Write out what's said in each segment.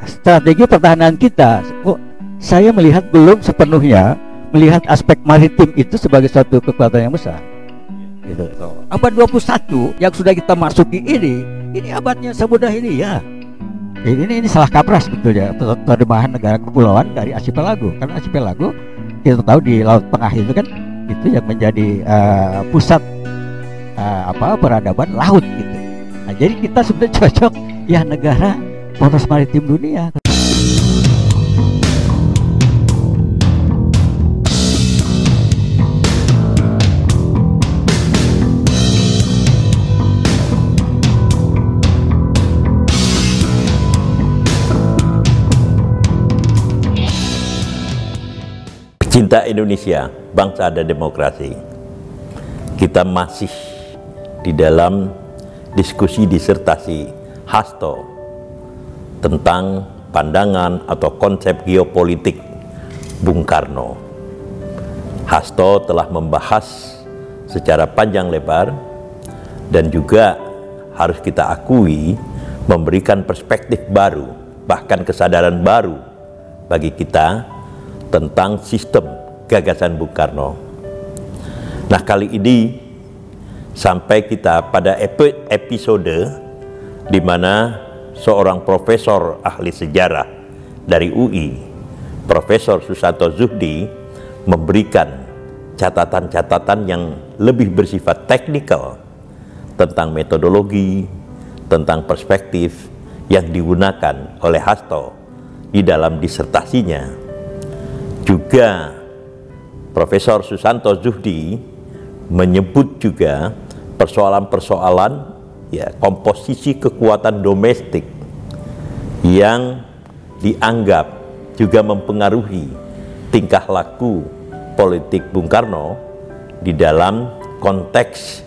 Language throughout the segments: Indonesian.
strategi pertahanan kita, saya melihat belum sepenuhnya melihat aspek maritim itu sebagai suatu kekuatan yang besar. Gitu. Abad 21 yang sudah kita masuki ini abadnya semudah ini ya. Ini salah kaprah sebetulnya penerimaan negara kepulauan dari archipelago. Karena archipelago kita tahu di Laut Tengah itu kan itu yang menjadi pusat peradaban laut gitu. Nah, jadi kita sebenarnya cocok ya negara poros maritim dunia. Cinta Indonesia, bangsa dan demokrasi. Kita masih di dalam diskusi disertasi Hasto tentang pandangan atau konsep geopolitik Bung Karno. Hasto telah membahas secara panjang lebar dan juga harus kita akui memberikan perspektif baru, bahkan kesadaran baru bagi kita tentang sistem gagasan Bung Karno. Nah, kali ini sampai kita pada episode di mana seorang profesor ahli sejarah dari UI, Profesor Susanto Zuhdi, memberikan catatan-catatan yang lebih bersifat teknikal tentang metodologi, tentang perspektif yang digunakan oleh Hasto di dalam disertasinya. Juga Profesor Susanto Zuhdi menyebut juga persoalan-persoalan ya komposisi kekuatan domestik yang dianggap juga mempengaruhi tingkah laku politik Bung Karno di dalam konteks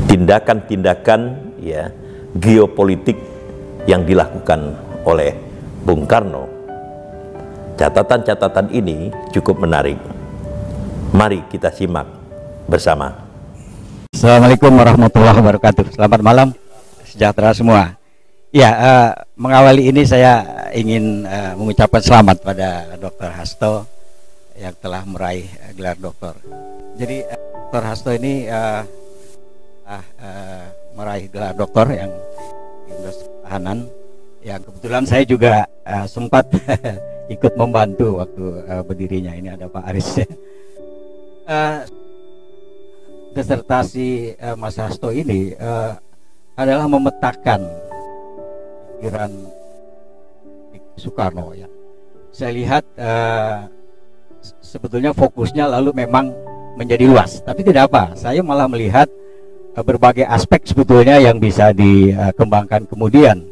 tindakan-tindakan ya geopolitik yang dilakukan oleh Bung Karno. Catatan-catatan ini cukup menarik. Mari kita simak bersama. Assalamualaikum warahmatullahi wabarakatuh. Selamat malam, sejahtera semua. Ya, mengawali ini saya ingin mengucapkan selamat pada Dr. Hasto yang telah meraih gelar doktor. Jadi Dr. Hasto ini meraih gelar doktor yang di Universitas Pertahanan. Yang kebetulan saya juga sempat ikut membantu waktu berdirinya. Ini ada Pak Aris. Disertasi Mas Hasto ini adalah memetakan pikiran Soekarno ya. Saya lihat sebetulnya fokusnya lalu memang menjadi luas, tapi tidak apa. Saya malah melihat berbagai aspek sebetulnya yang bisa dikembangkan kemudian.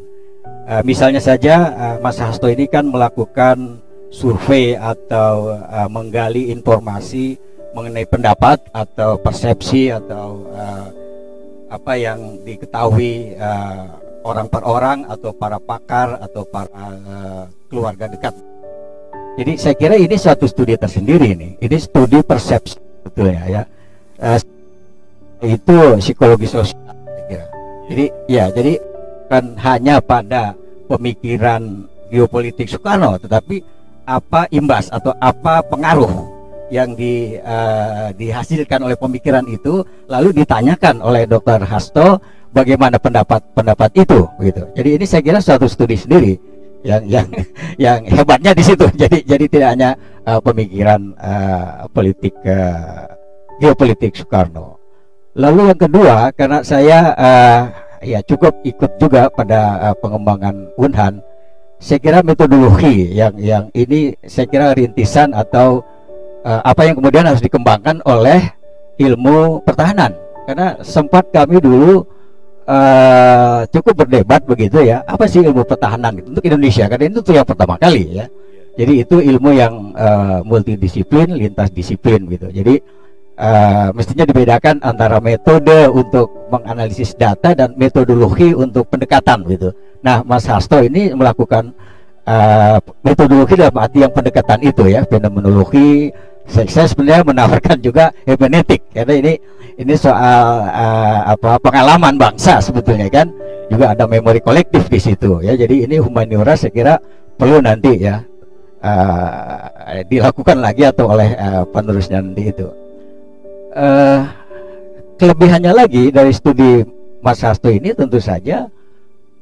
Misalnya saja Mas Hasto ini kan melakukan survei atau menggali informasi mengenai pendapat atau persepsi atau apa yang diketahui orang per orang atau para pakar atau para keluarga dekat. Jadi saya kira ini suatu studi tersendiri nih. Ini studi persepsi betulnya ya. Itu psikologi sosial saya kira. Jadi kan hanya pada pemikiran geopolitik Soekarno, tetapi apa imbas atau apa pengaruh yang dihasilkan oleh pemikiran itu, lalu ditanyakan oleh Dr. Hasto bagaimana pendapat itu, gitu. Jadi ini saya kira suatu studi sendiri yang hebatnya di situ. Jadi tidak hanya pemikiran politik geopolitik Soekarno. Lalu yang kedua, karena saya ya cukup ikut juga pada pengembangan Unhan. Saya kira metodologi yang ini saya kira rintisan atau apa yang kemudian harus dikembangkan oleh ilmu pertahanan. Karena sempat kami dulu cukup berdebat begitu ya, apa sih ilmu pertahanan gitu, untuk Indonesia, karena itu yang pertama kali ya. Jadi itu ilmu yang multidisiplin, lintas disiplin gitu. Jadi mestinya dibedakan antara metode untuk menganalisis data dan metodologi untuk pendekatan gitu. Nah, Mas Hasto ini melakukan metodologi dalam arti yang pendekatan itu ya, fenomenologi. Saya sebenarnya menawarkan juga hermeneutik, karena ini soal pengalaman bangsa sebetulnya kan. juga ada memori kolektif di situ ya. Jadi ini humaniora saya kira perlu nanti ya dilakukan lagi atau oleh penerusnya nanti itu. Kelebihannya lagi dari studi Mas Hasto ini tentu saja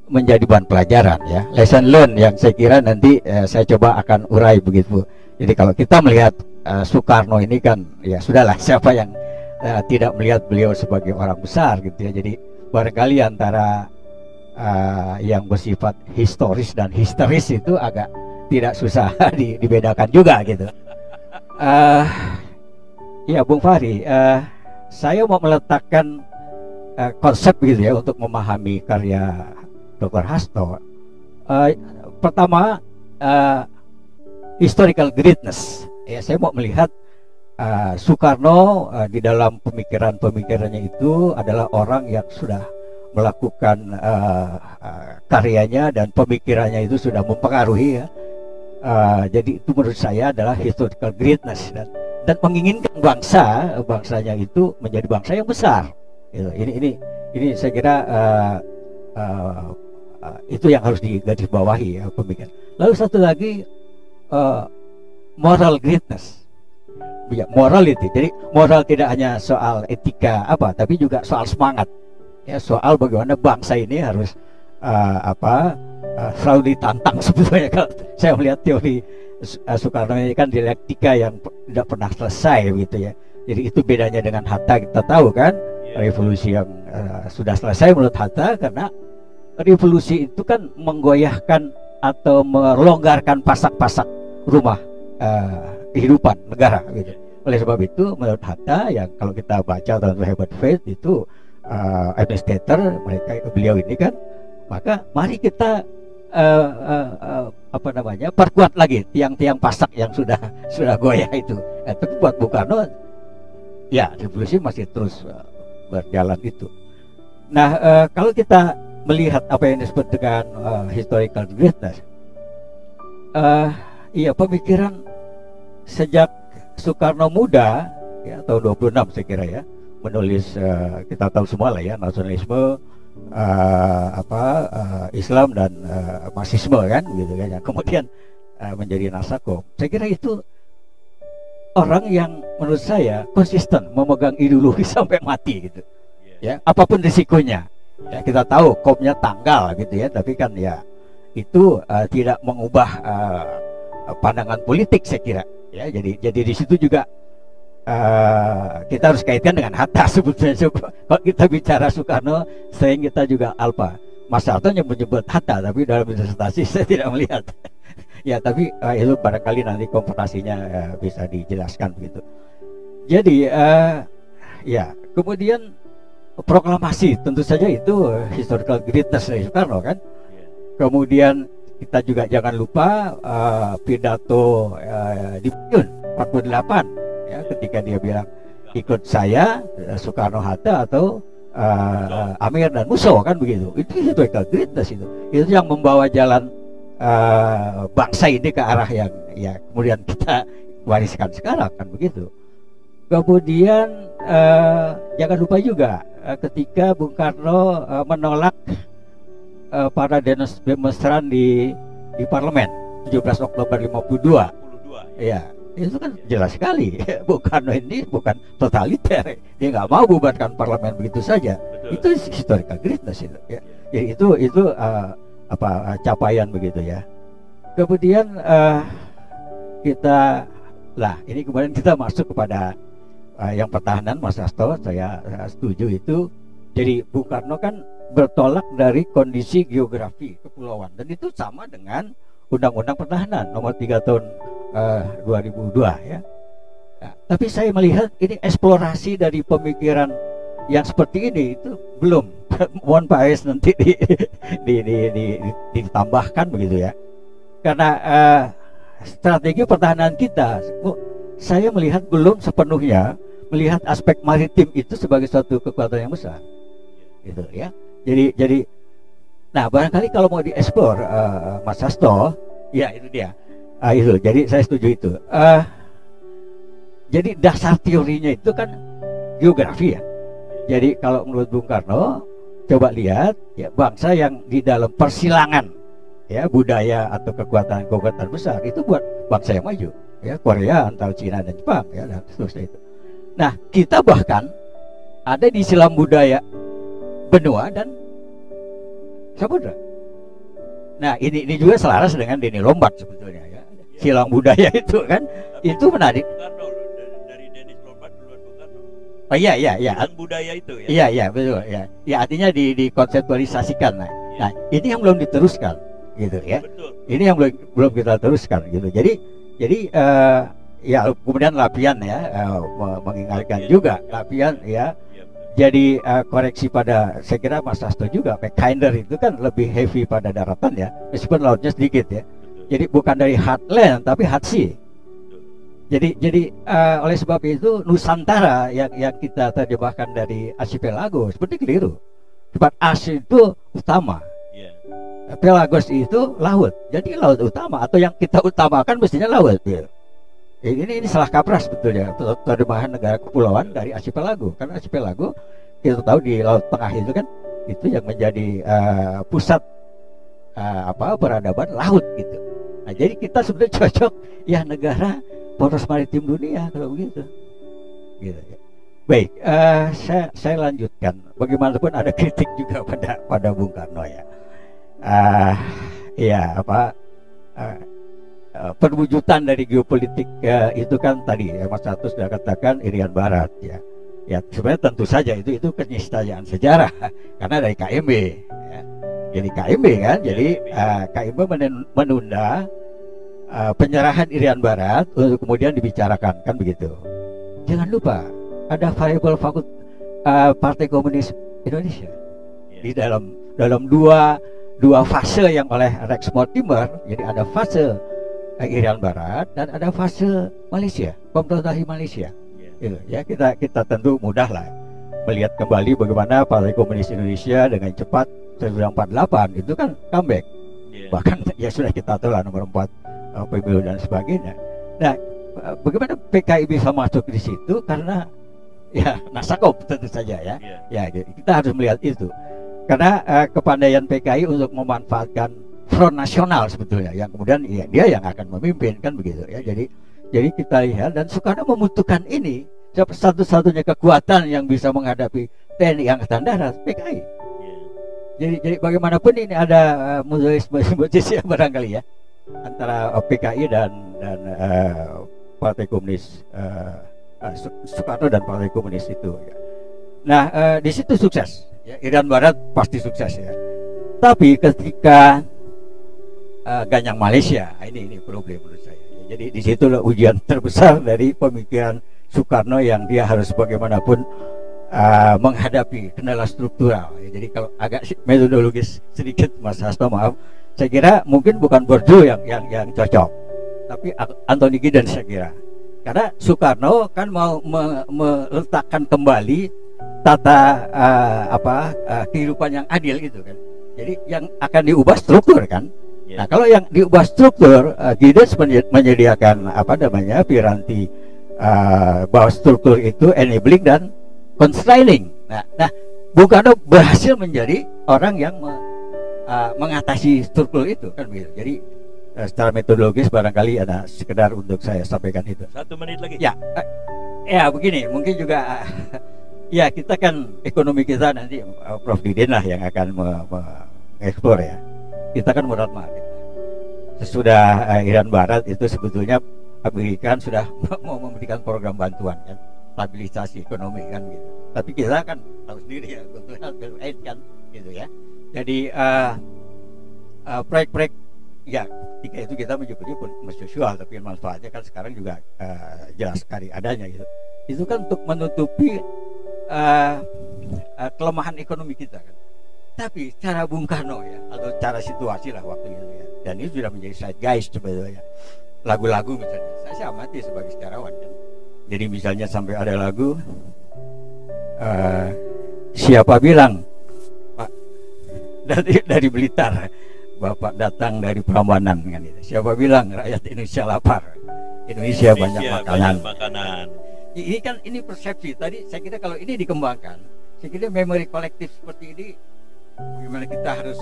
menjadi bahan pelajaran ya, lesson learn yang saya kira nanti saya coba akan urai begitu. Jadi kalau kita melihat Soekarno ini kan ya sudahlah, siapa yang tidak melihat beliau sebagai orang besar gitu ya. Jadi barangkali antara yang bersifat historis dan histeris itu agak tidak susah dibedakan juga gitu. Ya Bung Fahri, saya mau meletakkan konsep gitu ya untuk memahami karya Dr. Hasto. Pertama, historical greatness. Ya, saya mau melihat Soekarno di dalam pemikirannya itu adalah orang yang sudah melakukan karyanya dan pemikirannya itu sudah mempengaruhi ya. Jadi itu menurut saya adalah historical greatness dan menginginkan bangsanya itu menjadi bangsa yang besar. Ini saya kira itu yang harus digarisbawahi ya, pemikiran. Lalu satu lagi moral greatness. Ya, morality. Jadi moral tidak hanya soal etika tapi juga soal semangat. Ya, soal bagaimana bangsa ini harus selalu ditantang sebetulnya. Kalau saya melihat teori Soekarno ini kan dialektika yang tidak pernah selesai begitu ya. Jadi itu bedanya dengan Hatta, kita tahu kan revolusi yang sudah selesai menurut Hatta, karena revolusi itu kan menggoyahkan atau melonggarkan pasak-pasak rumah kehidupan negara gitu. Oleh sebab itu menurut Hatta, yang kalau kita baca tentang Hebat Faith itu administrator mereka, beliau ini kan, maka mari kita perkuat lagi tiang-tiang pasak yang sudah goyah itu. Tapi buat Bung Karno ya revolusi masih terus berjalan itu. Nah, kalau kita melihat apa yang disebut dengan historical greatness, pemikiran sejak Soekarno muda ya, tahun 26 saya kira ya, menulis kita tahu semua lah ya, nasionalisme, Islam dan Marxisme kan gitu kan, yang kemudian menjadi Nasakom. Saya kira itu orang yang menurut saya konsisten memegang ideologi sampai mati gitu ya, apapun risikonya ya. Kita tahu komnya tanggal gitu ya, tapi kan ya itu tidak mengubah pandangan politik saya kira ya. Jadi di situ juga kita harus kaitkan dengan Hatta sebetulnya. Kalau kita bicara Soekarno, sering kita juga Mas Harto menyebut Hatta, tapi dalam disertasi saya tidak melihat. Ya, tapi itu barangkali nanti komparasinya bisa dijelaskan begitu. Jadi ya, kemudian proklamasi tentu saja itu historical greatness dari Soekarno kan. Kemudian kita juga jangan lupa pidato di Payun 48 ya, ketika dia bilang ikut saya Soekarno Hatta atau Amir dan Musso kan begitu. Itu historical greatness itu yang membawa jalan bangsa ini ke arah yang ya kemudian kita wariskan sekarang kan begitu. Kemudian jangan lupa juga ketika Bung Karno menolak para demonstran di parlemen 17 Oktober 52 ya, itu kan jelas sekali Bung Karno ini bukan totaliter, dia nggak mau bubarkan parlemen begitu saja. Betul. Itu historical greatness itu ya. Jadi itu capaian begitu ya. Kemudian ini kemudian kita masuk kepada yang pertahanan Mas Hasto. Saya setuju itu. Jadi Bung Karno kan bertolak dari kondisi geografi kepulauan, dan itu sama dengan Undang-Undang Pertahanan nomor 3 tahun 2002 ya. Nah, tapi saya melihat ini eksplorasi dari pemikiran yang seperti ini itu belum mohon Pak Aes nanti ditambahkan begitu ya. Karena strategi pertahanan kita, saya melihat belum sepenuhnya melihat aspek maritim itu sebagai suatu kekuatan yang besar. Gitu ya. Jadi nah barangkali kalau mau dieksplor Mas Hasto, ya itu dia. Itu. Jadi saya setuju itu. Jadi dasar teorinya itu kan geografi ya. Jadi kalau menurut Bung Karno, coba lihat ya, bangsa yang di dalam persilangan ya budaya atau kekuatan besar itu buat bangsa yang maju ya, Korea antara Cina dan Jepang ya, dan seterusnya itu. Nah, kita bahkan ada di silam budaya benua dan samudra. Nah, ini juga selaras dengan Denny Lombard sebetulnya ya. Silang budaya itu kan, itu menarik. Dari Denny Lombard duluan Bung Karno. Oh iya. Silang budaya itu ya. Iya betul ya. Ya artinya dikonseptualisasikan. Nah, ini yang belum diteruskan gitu ya. Betul. Ini yang belum kita teruskan gitu. Jadi ya kemudian Lapian ya mengingatkan juga Lapian ya. Jadi koreksi pada, saya kira Mas Hasto juga, Pathfinder itu kan lebih heavy pada daratan ya, meskipun lautnya sedikit ya. Jadi bukan dari hard land tapi hard sea. Jadi oleh sebab itu Nusantara yang kita terjemahkan dari archipelago seperti keliru. Sebab As itu utama, Pelagos itu laut. Jadi laut utama atau yang kita utamakan mestinya laut. Ya. Ini salah kaprah sebetulnya terjemahan negara kepulauan dari archipelago. Karena archipelago kita tahu di laut tengah itu kan itu yang menjadi pusat peradaban laut gitu. Nah, jadi kita sebetulnya cocok ya negara poros maritim dunia kalau begitu. Gitu ya. Baik, saya lanjutkan. Bagaimanapun ada kritik juga pada Bung Karno ya. Perwujudan dari geopolitik itu kan tadi ya, Mas Satu sudah katakan Irian Barat ya. Ya sebenarnya tentu saja itu keniscayaan sejarah karena dari KMB ya. Jadi KMB kan, jadi KMB menunda penyerahan Irian Barat untuk kemudian dibicarakan kan begitu. Jangan lupa ada variabel Partai Komunis Indonesia di dalam dua fase yang oleh Rex Mortimer. Jadi ada fase Irian Barat dan ada fase Malaysia, pemberontakan Malaysia. Ya kita tentu mudah lah melihat kembali bagaimana Partai Komunis Indonesia dengan cepat 1948 itu kan comeback. Bahkan ya sudah kita tahu lah nomor 4 pemilu dan sebagainya. Nah, bagaimana PKI bisa masuk di situ karena ya Nasakop tentu saja ya. Ya kita harus melihat itu. Karena kepandaian PKI untuk memanfaatkan front nasional sebetulnya yang kemudian ya, dia yang akan memimpin kan begitu ya. Jadi kita lihat dan Soekarno membutuhkan ini satu-satunya kekuatan yang bisa menghadapi TNI Angkatan Darat PKI. Jadi bagaimanapun ini ada mutualisme barangkali ya antara PKI dan Partai Komunis Soekarno dan Partai Komunis itu. Ya. Nah di situ sukses. Ya, Irian Barat pasti sukses ya. Tapi ketika Ganyang Malaysia, ini problem menurut saya. Jadi di situlah ujian terbesar dari pemikiran Soekarno yang dia harus bagaimanapun menghadapi kendala struktural. Ya, jadi kalau agak metodologis sedikit Mas Hasto maaf, saya kira mungkin bukan Bourdieu yang cocok, tapi Anthony Giddens saya kira. Karena Soekarno kan mau meletakkan kembali tata kehidupan yang adil gitu kan. Jadi yang akan diubah struktur kan. Nah kalau yang diubah struktur, Giddens menyediakan piranti bahwa struktur itu enabling dan constraining. Nah Bung Karno berhasil menjadi orang yang mengatasi struktur itu kan begitu. Jadi secara metodologis barangkali ada sekedar untuk saya sampaikan itu. 1 menit lagi. Ya begini, mungkin juga ya kita kan ekonomi kita nanti Prof Didin lah yang akan mengeksplor ya. Kita kan modal market. Sesudah Irian Barat itu sebetulnya Amerika sudah mau memberikan program bantuan kan, stabilisasi ekonomi kan gitu. Tapi kita kan tahu sendiri ya, value aid kan gitu ya. Jadi proyek-proyek ya ketika itu kita menyebutnya mercusual, tapi manfaatnya kan sekarang juga jelas sekali adanya gitu. Itu kan untuk menutupi kelemahan ekonomi kita kan. Tapi cara Bung Karno ya, atau cara situasi lah waktu itu ya, dan itu sudah menjadi zeitgeist sebetulnya. Lagu-lagu misalnya, saya amati sebagai sejarawan kan. Jadi misalnya sampai ada lagu siapa bilang Pak dari Blitar, Bapak datang dari Prambanan kan itu. Siapa bilang rakyat Indonesia lapar, Indonesia banyak makanan. Ini kan persepsi. Tadi saya kira kalau ini dikembangkan, saya kira memori kolektif seperti ini Bagaimana kita harus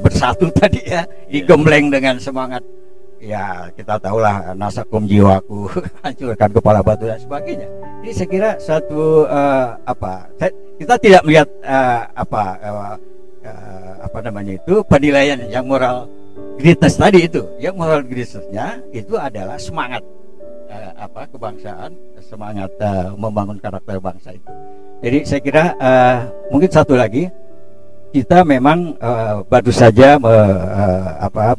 bersatu tadi ya, digembleng dengan semangat. Ya kita tahulah nasakum jiwaku, hancurkan kepala batu dan sebagainya. Jadi saya kira satu kita tidak melihat apa namanya itu penilaian yang moral greatness tadi itu. Yang moral greatnessnya itu adalah semangat kebangsaan, semangat membangun karakter bangsa itu. Jadi saya kira mungkin satu lagi, kita memang baru saja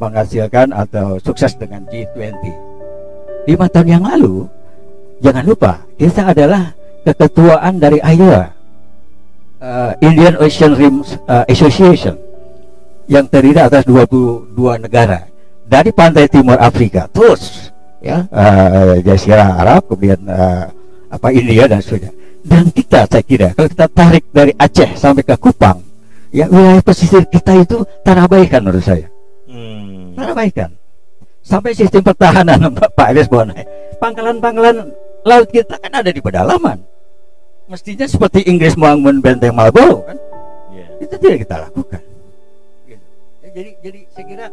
menghasilkan atau sukses dengan G20 5 tahun yang lalu. Jangan lupa kita adalah keketuaan dari IOA, Indian Ocean Rim Association, yang terdiri atas 22 negara dari pantai timur Afrika terus ya, Jazirah Arab, kemudian India dan sebagainya. Dan kita, saya kira kalau kita tarik dari Aceh sampai ke Kupang, ya wilayah pesisir kita itu terabaikan menurut saya. Terabaikan. Sampai sistem pertahanan Pak Elis Bonai, pangkalan-pangkalan laut kita kan ada di pedalaman. Mestinya seperti Inggris membangun benteng Marlborough kan, itu tidak kita lakukan. Gitu. Jadi saya kira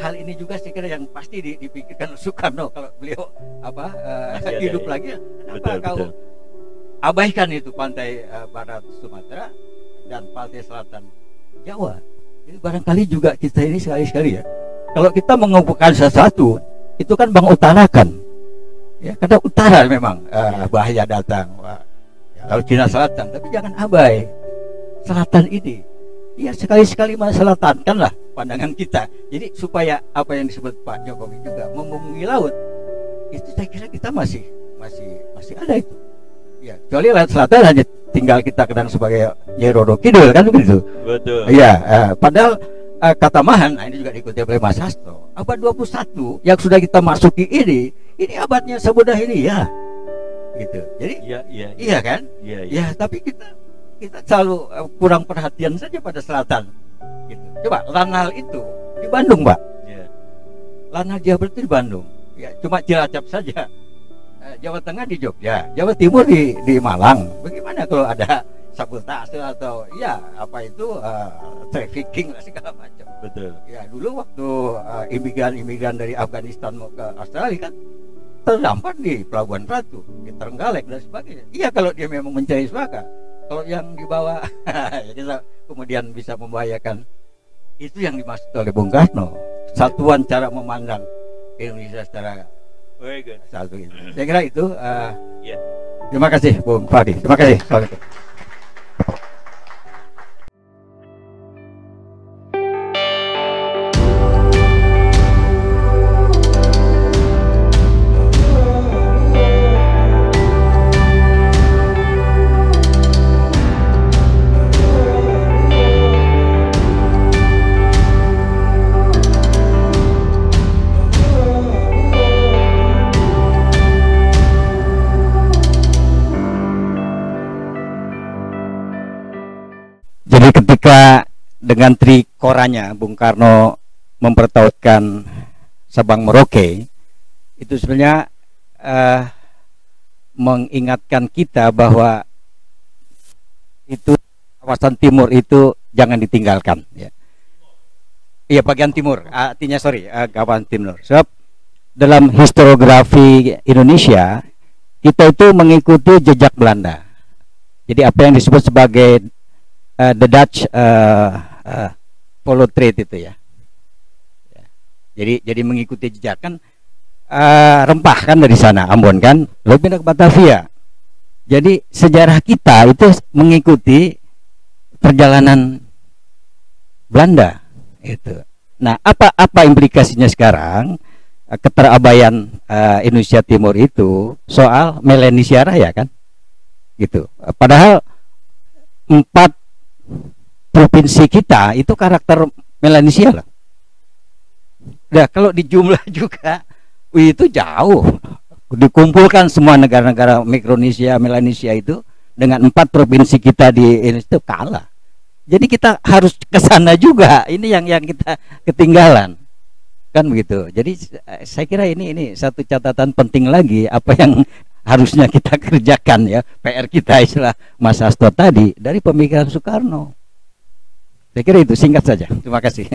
hal ini juga saya kira yang pasti dipikirkan Soekarno kalau beliau hidup lagi. Kenapa kau abaikan itu pantai barat Sumatera dan pantai selatan Jawa? Jadi barangkali juga kita ini sekali-sekali ya, kalau kita mengumpulkan sesuatu itu kan mengutarakan ya, karena utara memang bahaya datang. Lalu Cina Selatan, tapi jangan abai selatan ini. Ya sekali-sekali selatankanlah pandangan kita. Jadi supaya apa yang disebut Pak Jokowi juga memunggungi laut, itu saya kira kita masih ada itu. Ya, kecuali laut selatan hanya tinggal kita kenang sebagai Nyai Kidul kan begitu. Betul. Iya, padahal kata Mahan, ini juga diikuti oleh Mas Hasto, abad 21 yang sudah kita masuki ini abadnya semudah ini ya. Gitu. Jadi iya kan? Ya, tapi kita selalu kurang perhatian saja pada selatan. Gitu. Coba Lanal itu di Bandung, Pak. Lanal Jawa itu di Bandung. Ya, cuma Cilacap saja. Jawa Tengah di Jogja, Jawa Timur di Malang. Bagaimana kalau ada sabotase atau trafficking lah segala macam. Betul. Ya dulu waktu imigran dari Afghanistan mau ke Australia kan terdampar di Pelabuhan Ratu, di Trenggalek dan sebagainya. Iya kalau dia memang mencari suaka. Kalau yang dibawa kita kemudian bisa membahayakan. Itu yang dimaksud oleh Bung Karno. Satuan cara memandang Indonesia secara satu itu. Saya kira itu. Terima kasih Bung Fadi. Terima kasih. Assalamualaikum. Jadi ketika dengan trikoranya Bung Karno mempertautkan Sabang Merauke, itu sebenarnya mengingatkan kita bahwa itu kawasan timur itu jangan ditinggalkan ya. Iya, bagian timur, artinya kawasan timur. Sebab dalam historiografi Indonesia kita itu mengikuti jejak Belanda. Jadi apa yang disebut sebagai the Dutch follow trade itu ya. Jadi mengikuti jejak kan, rempah kan dari sana, Ambon kan, lalu pindah ke Batavia. Jadi sejarah kita itu mengikuti perjalanan Belanda itu. Nah, apa implikasinya sekarang keterabaian Indonesia Timur itu soal Melanesia Raya kan, gitu. Padahal 4 provinsi kita itu karakter Melanesia lah. Nah, kalau dijumlah juga itu jauh. Dikumpulkan semua negara-negara Mikronesia, Melanesia itu dengan 4 provinsi kita di Indonesia itu kalah. Jadi kita harus ke sana juga. Ini yang kita ketinggalan. Kan begitu. Jadi saya kira ini satu catatan penting lagi apa yang harusnya kita kerjakan ya, PR kita istilah Mas Hasto tadi dari pemikiran Soekarno. Saya kira itu singkat saja. Terima kasih.